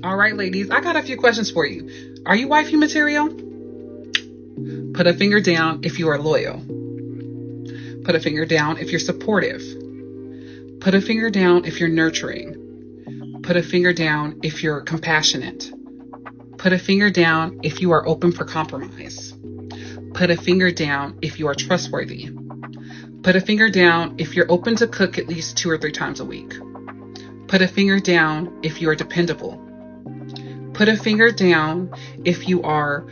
All right, ladies, I got a few questions for you. Are you wifey material? Put a finger down if you are loyal. Put a finger down if you're supportive. Put a finger down if you're nurturing. Put a finger down if you're compassionate. Put a finger down if you are open for compromise. Put a finger down if you are trustworthy. Put a finger down if you're open to cook at least 2 or 3 times a week. Put a finger down if you are dependable. Put a finger down if you are,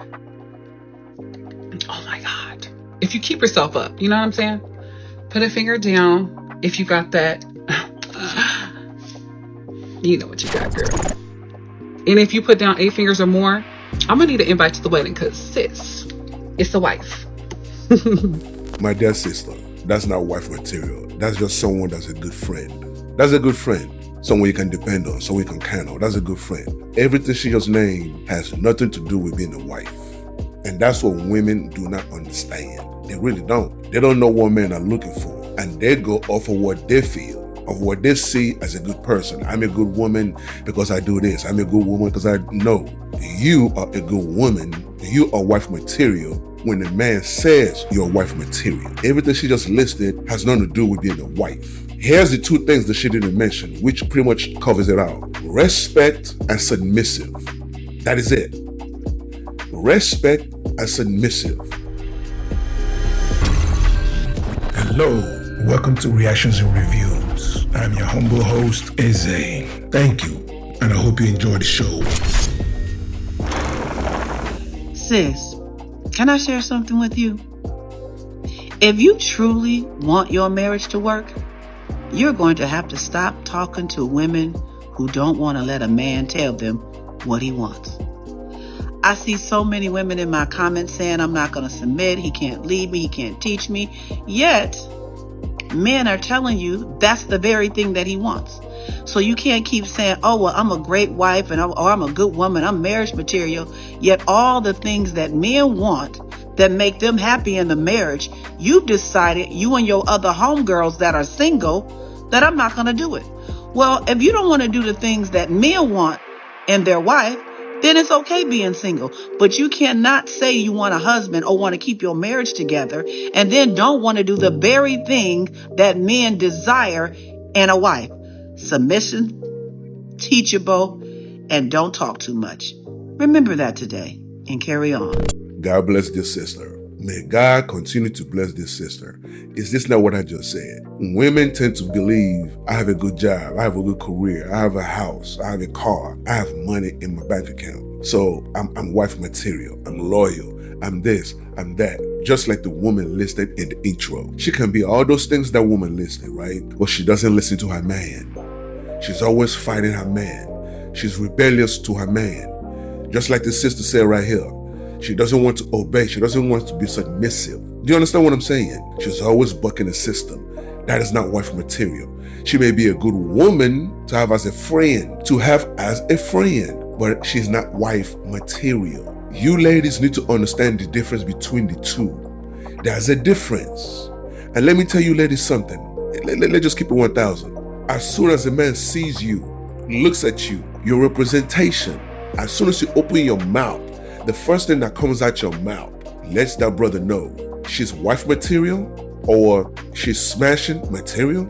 oh my God, if you keep yourself up, you know what I'm saying? Put a finger down if you got that, you know what you got, girl. And if you put down 8 fingers or more, I'm gonna need an invite to the wedding, because sis, it's the wife. My dear sister, that's not wife material. That's just someone that's a good friend. That's a good friend. Someone you can depend on, someone you can count on. That's a good friend. Everything she just named has nothing to do with being a wife. And that's what women do not understand. They really don't. They don't know what men are looking for. And they go off of what they feel, of what they see as a good person. I'm a good woman because I do this. I'm a good woman because I know. You are a good woman. You are wife material when a man says you're wife material. Everything she just listed has nothing to do with being a wife. Here's the 2 things that she didn't mention, which pretty much covers it out. Respect and submissive. That is it. Respect and submissive. Hello, welcome to Reactions and Reviews. I'm your humble host, Eze. Thank you, and I hope you enjoy the show. Sis, can I share something with you? If you truly want your marriage to work, you're going to have to stop talking to women who don't want to let a man tell them what he wants. I see so many women in my comments saying, I'm not going to submit, he can't lead me, he can't teach me. Yet, men are telling you that's the very thing that he wants. So you can't keep saying, oh, well, I'm a great wife, or I'm a good woman, I'm marriage material. Yet all the things that men want that make them happy in the marriage, you've decided, you and your other homegirls that are single, that I'm not going to do it. Well, if you don't want to do the things that men want in their wife, then it's okay being single. But you cannot say you want a husband or want to keep your marriage together and then don't want to do the very thing that men desire in a wife. Submission, teachable, and don't talk too much. Remember that today and carry on. God bless this sister. May God continue to bless this sister. Is this not what I just said? Women tend to believe I have a good job, I have a good career, I have a house, I have a car, I have money in my bank account. So I'm wife material, I'm loyal, I'm this, I'm that. Just like the woman listed in the intro. She can be all those things that woman listed, right? But she doesn't listen to her man. She's always fighting her man. She's rebellious to her man. Just like the sister said right here. She doesn't want to obey. She doesn't want to be submissive. Do you understand what I'm saying? She's always bucking the system. That is not wife material. She may be a good woman to have as a friend, but she's not wife material. You ladies need to understand the difference between the two. There's a difference. And let me tell you ladies something. Let's just keep it 1,000. As soon as a man sees you, looks at you, your representation, as soon as you open your mouth, the first thing that comes out your mouth lets that brother know she's wife material, or she's smashing material,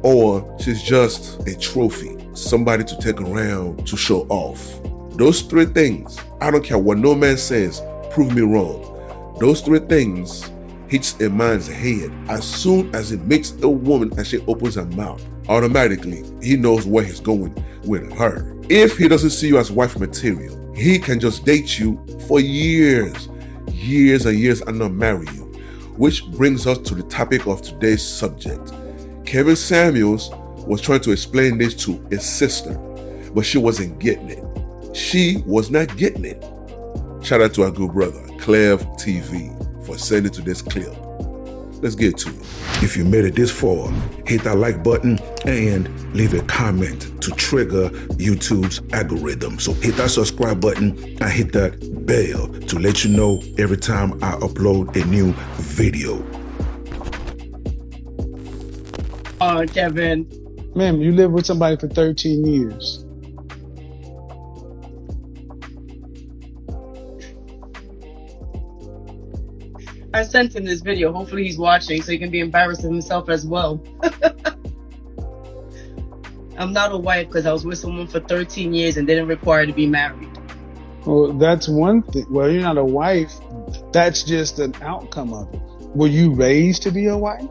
or she's just a trophy, somebody to take around to show off. Those 3 things, I don't care what no man says, prove me wrong. Those 3 things hits a man's head as soon as it makes a woman and she opens her mouth. Automatically, he knows where he's going with her. If he doesn't see you as wife material, he can just date you for years and years and not marry you. Which brings us to the topic of today's subject. Kevin Samuels was trying to explain this to his sister, but she wasn't getting it. She was not getting it. Shout out to our good brother, Clev TV, for sending to this clip. Let's get to it. If you made it this far, hit that like button and leave a comment to trigger YouTube's algorithm. So hit that subscribe button and hit that bell to let you know every time I upload a new video. Kevin. Man, you lived with somebody for 13 years. I sent him this video. Hopefully he's watching so he can be embarrassed of himself as well. I'm not a wife because I was with someone for 13 years and didn't require to be married. Well, that's one thing. Well, you're not a wife. That's just an outcome of it. Were you raised to be a wife?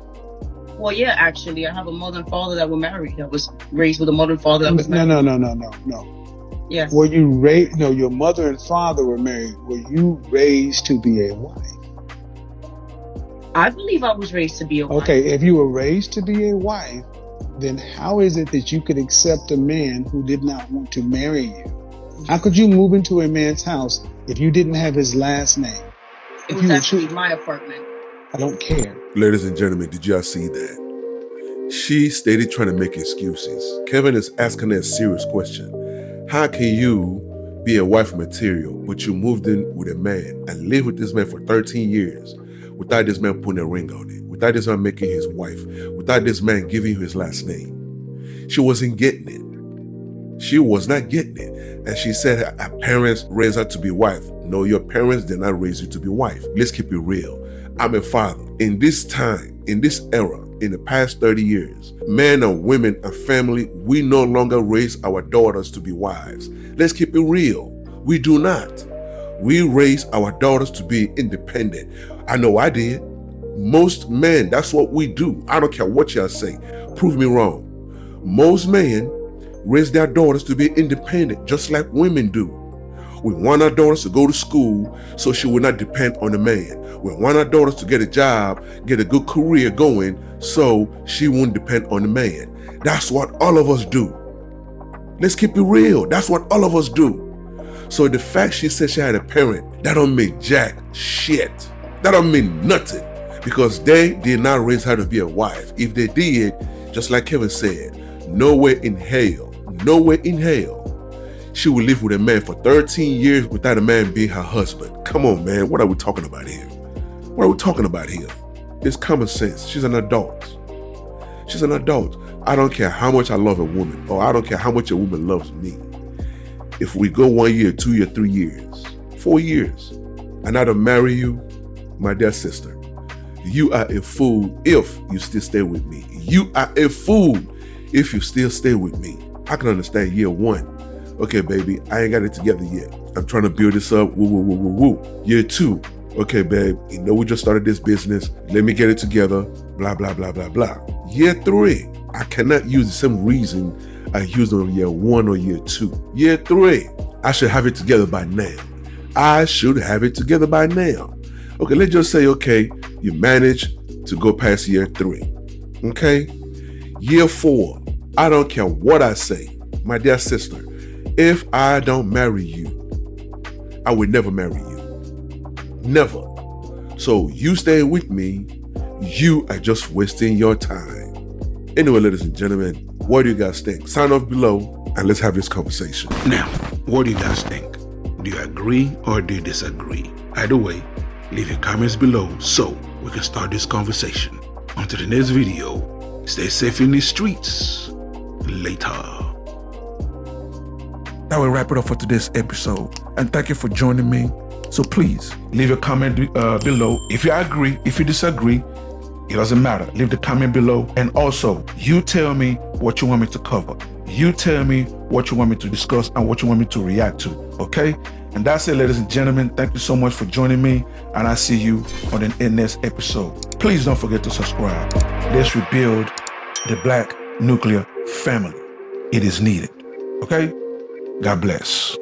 Well, yeah, actually, I have a mother and father that were married. I was raised with a mother and father that was married. No. Yes. Were you raised? No, your mother and father were married. Were you raised to be a wife? I believe I was raised to be a wife. Okay, if you were raised to be a wife, then how is it that you could accept a man who did not want to marry you? How could you move into a man's house if you didn't have his last name? It was actually my apartment. I don't care. Ladies and gentlemen, did y'all see that? She stated trying to make excuses. Kevin is asking her a serious question. How can you be a wife material, but you moved in with a man and lived with this man for 13 years without this man putting a ring on it, without this man making his wife, without this man giving you his last name? She wasn't getting it. She was not getting it. And she said her parents raised her to be wife. No, your parents did not raise you to be wife. Let's keep it real. I'm a father. In this time, in this era, in the past 30 years, men and women and family, we no longer raise our daughters to be wives. Let's keep it real. We do not. We raise our daughters to be independent. I know I did. Most men, that's what we do. I don't care what y'all say. Prove me wrong. Most men raise their daughters to be independent, just like women do. We want our daughters to go to school so she will not depend on a man. We want our daughters to get a job, get a good career going so she won't depend on a man. That's what all of us do. Let's keep it real. That's what all of us do. So the fact she said she had a parent, that don't mean jack shit. That don't mean nothing, because they did not raise her to be a wife. If they did, just like Kevin said, nowhere in hell she will live with a man for 13 years without a man being her husband. Come on, man. What are we talking about here? What are we talking about here? It's common sense. She's an adult. She's an adult. I don't care how much I love a woman, or I don't care how much a woman loves me. If we go 1 year, 2 years, 3 years, 4 years, and I don't marry you, my dear sister, you are a fool if you still stay with me. You are a fool if you still stay with me. I can understand year one. Okay, baby, I ain't got it together yet. I'm trying to build this up. Woo. Year two. Okay, babe, you know we just started this business. Let me get it together. Blah, blah, blah, blah, blah. Year three. I cannot use the same reason I used on year one or year two. Year three. I should have it together by now. I should have it together by now. Okay, let's just say, okay, you managed to go past year three. Okay? Year four. I don't care what I say. My dear sister, if I don't marry you, I will never marry you. Never. So you stay with me, you are just wasting your time. Anyway, ladies and gentlemen, what do you guys think? Sign off below and let's have this conversation. Now, what do you guys think? Do you agree or do you disagree? Either way, leave your comments below so we can start this conversation. Until the next video, stay safe in the streets. Later. That will wrap it up for today's episode, and thank you for joining me. So please leave a comment below. If you agree, if you disagree, it doesn't matter. Leave the comment below, and also you tell me what you want me to cover. You tell me what you want me to discuss and what you want me to react to. Okay? And that's it, ladies and gentlemen. Thank you so much for joining me, and I'll see you on the next episode. Please don't forget to subscribe. Let's rebuild the Black nuclear family. It is needed. Okay? God bless.